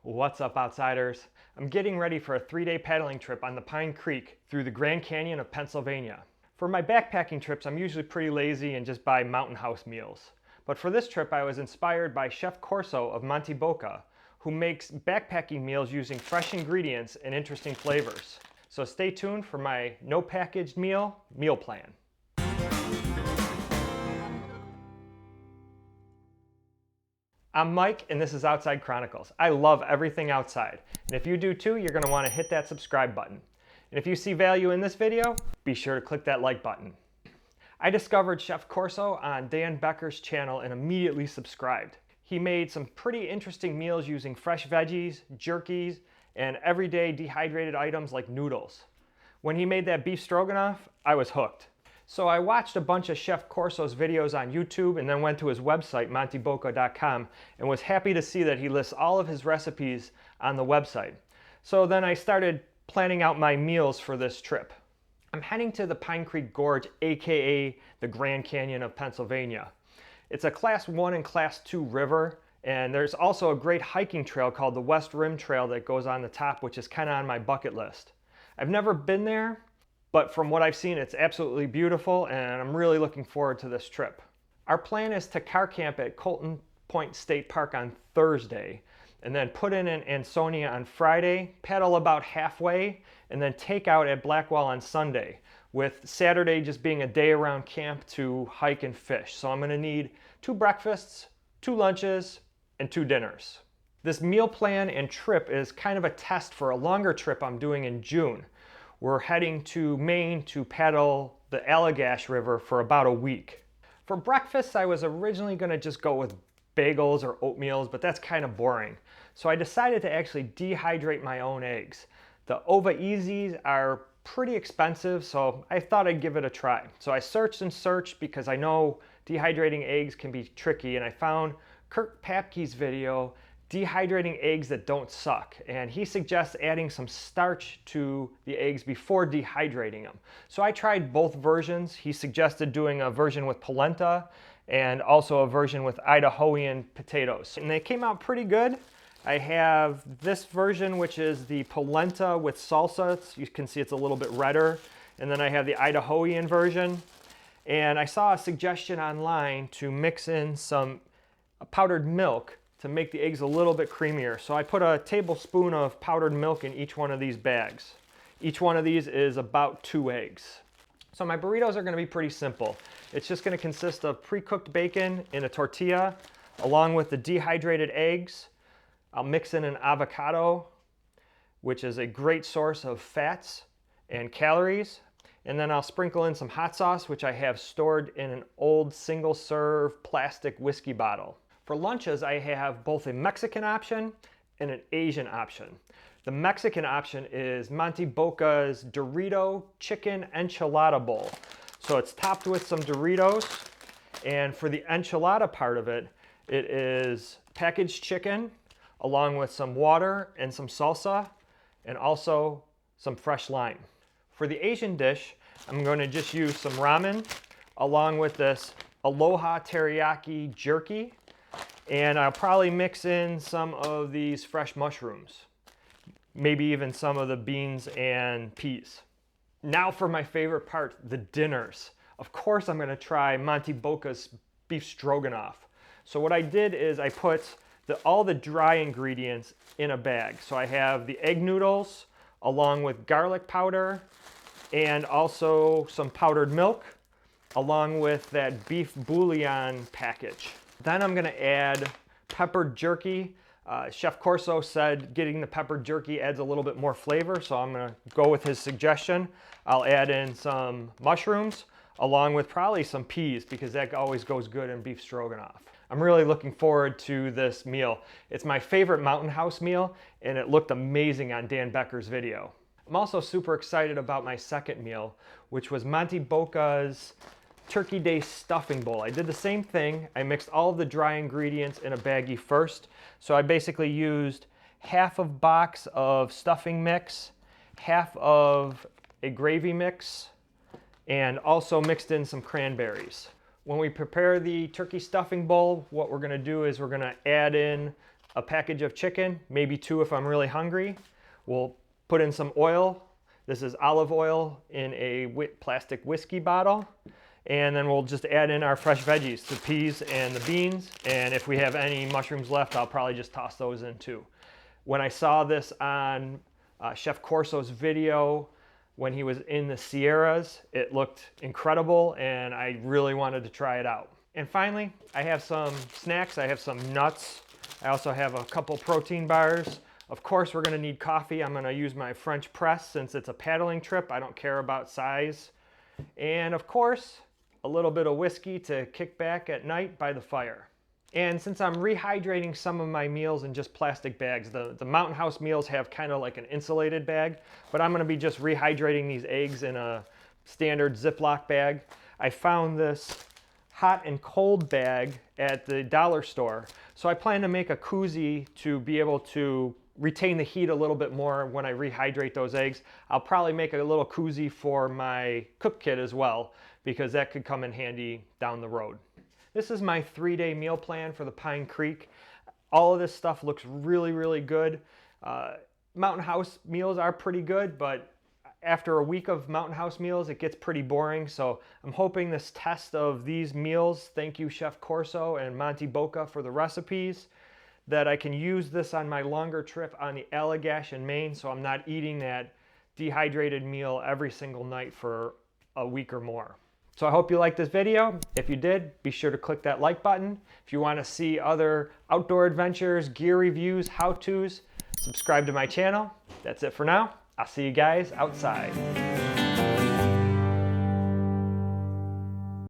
What's up, outsiders? I'm getting ready for a 3-day paddling trip on the Pine Creek through the Grand Canyon of Pennsylvania. For my backpacking trips, I'm usually pretty lazy and just buy mountain house meals. But for this trip, I was inspired by Chef Corso of Monti Boca, who makes backpacking meals using fresh ingredients and interesting flavors. So stay tuned for my no packaged meal plan. I'm Mike, and this is Outside Chronicles. I love everything outside, and if you do too, you're going to want to hit that subscribe button. And if you see value in this video, be sure to click that like button. I discovered Chef Corso on Dan Becker's channel and immediately subscribed. He made some pretty interesting meals using fresh veggies, jerkies, and everyday dehydrated items like noodles. When he made that beef stroganoff, I was hooked. So I watched a bunch of Chef Corso's videos on YouTube and then went to his website, montiboca.com, and was happy to see that he lists all of his recipes on the website. So then I started planning out my meals for this trip. I'm heading to the Pine Creek Gorge, aka the Grand Canyon of Pennsylvania. It's a Class 1 and Class 2 river, and there's also a great hiking trail called the West Rim Trail that goes on the top, which is kind of on my bucket list. I've never been there, but from what I've seen, it's absolutely beautiful, and I'm really looking forward to this trip. Our plan is to car camp at Colton Point State Park on Thursday, and then put in Ansonia on Friday, paddle about halfway, and then take out at Blackwell on Sunday, with Saturday just being a day around camp to hike and fish. So I'm going to need 2 breakfasts, 2 lunches, and 2 dinners. This meal plan and trip is kind of a test for a longer trip I'm doing in June. We're heading to Maine to paddle the Allagash River for about a week. For breakfast, I was originally going to just go with bagels or oatmeals, but that's kind of boring. So I decided to actually dehydrate my own eggs. The Ova Easies are pretty expensive, so I thought I'd give it a try. So I searched and searched because I know dehydrating eggs can be tricky, and I found Kirk Papke's video, Dehydrating Eggs That Don't Suck, and he suggests adding some starch to the eggs before dehydrating them. So I tried both versions. He suggested doing a version with polenta and also a version with Idahoan potatoes, and they came out pretty good. I have this version, which is the polenta with salsa. You can see it's a little bit redder, and then I have the Idahoan version, and I saw a suggestion online to mix in some powdered milk to make the eggs a little bit creamier. So I put a tablespoon of powdered milk in each one of these bags. Each one of these is about 2 eggs. So my burritos are going to be pretty simple. It's just going to consist of pre-cooked bacon in a tortilla along with the dehydrated eggs. I'll mix in an avocado, which is a great source of fats and calories. And then I'll sprinkle in some hot sauce, which I have stored in an old single-serve plastic whiskey bottle. For lunches, I have both a Mexican option and an Asian option. The Mexican option is Monti Boca's Dorito Chicken Enchilada Bowl. So it's topped with some Doritos, and for the enchilada part of it, it is packaged chicken along with some water and some salsa, and also some fresh lime. For the Asian dish, I'm going to just use some ramen along with this Aloha Teriyaki jerky, and I'll probably mix in some of these fresh mushrooms, maybe even some of the beans and peas. Now for my favorite part, the dinners. Of course I'm going to try Monti Boca's beef stroganoff. So what I did is I put all the dry ingredients in a bag. So I have the egg noodles along with garlic powder and also some powdered milk along with that beef bouillon package. Then I'm going to add peppered jerky. Chef Corso said getting the peppered jerky adds a little bit more flavor, so I'm going to go with his suggestion. I'll add in some mushrooms along with probably some peas because that always goes good in beef stroganoff. I'm really looking forward to this meal. It's my favorite mountain house meal, and it looked amazing on Dan Becker's video. I'm also super excited about my second meal, which was Monti Boca's Turkey Day Stuffing Bowl. I did the same thing. I mixed all of the dry ingredients in a baggie first. So I basically used half a box of stuffing mix, half of a gravy mix, and also mixed in some cranberries. When we prepare the turkey stuffing bowl, what we're going to do is we're going to add in a package of chicken, maybe 2 if I'm really hungry. We'll put in some oil. This is olive oil in a plastic whiskey bottle. And then we'll just add in our fresh veggies, the peas and the beans. And if we have any mushrooms left, I'll probably just toss those in too. When I saw this on Chef Corso's video when he was in the Sierras, it looked incredible and I really wanted to try it out. And finally, I have some snacks. I have some nuts. I also have a couple protein bars. Of course, we're gonna need coffee. I'm gonna use my French press since it's a paddling trip. I don't care about size. And of course, a little bit of whiskey to kick back at night by the fire. And since I'm rehydrating some of my meals in just plastic bags, the Mountain House meals have kind of like an insulated bag, but I'm gonna be just rehydrating these eggs in a standard Ziploc bag. I found this hot and cold bag at the dollar store. So I plan to make a koozie to be able to retain the heat a little bit more when I rehydrate those eggs. I'll probably make a little koozie for my cook kit as well, because that could come in handy down the road. This is my 3-day meal plan for the Pine Creek. All of this stuff looks really, really good. Mountain House meals are pretty good, but after a week of Mountain House meals, it gets pretty boring. So I'm hoping this test of these meals, thank you Chef Corso and Monti Boca for the recipes, that I can use this on my longer trip on the Allagash in Maine, so I'm not eating that dehydrated meal every single night for a week or more. So I hope you liked this video. If you did, be sure to click that like button. If you want to see other outdoor adventures, gear reviews, how-tos, subscribe to my channel. That's it for now. I'll see you guys outside.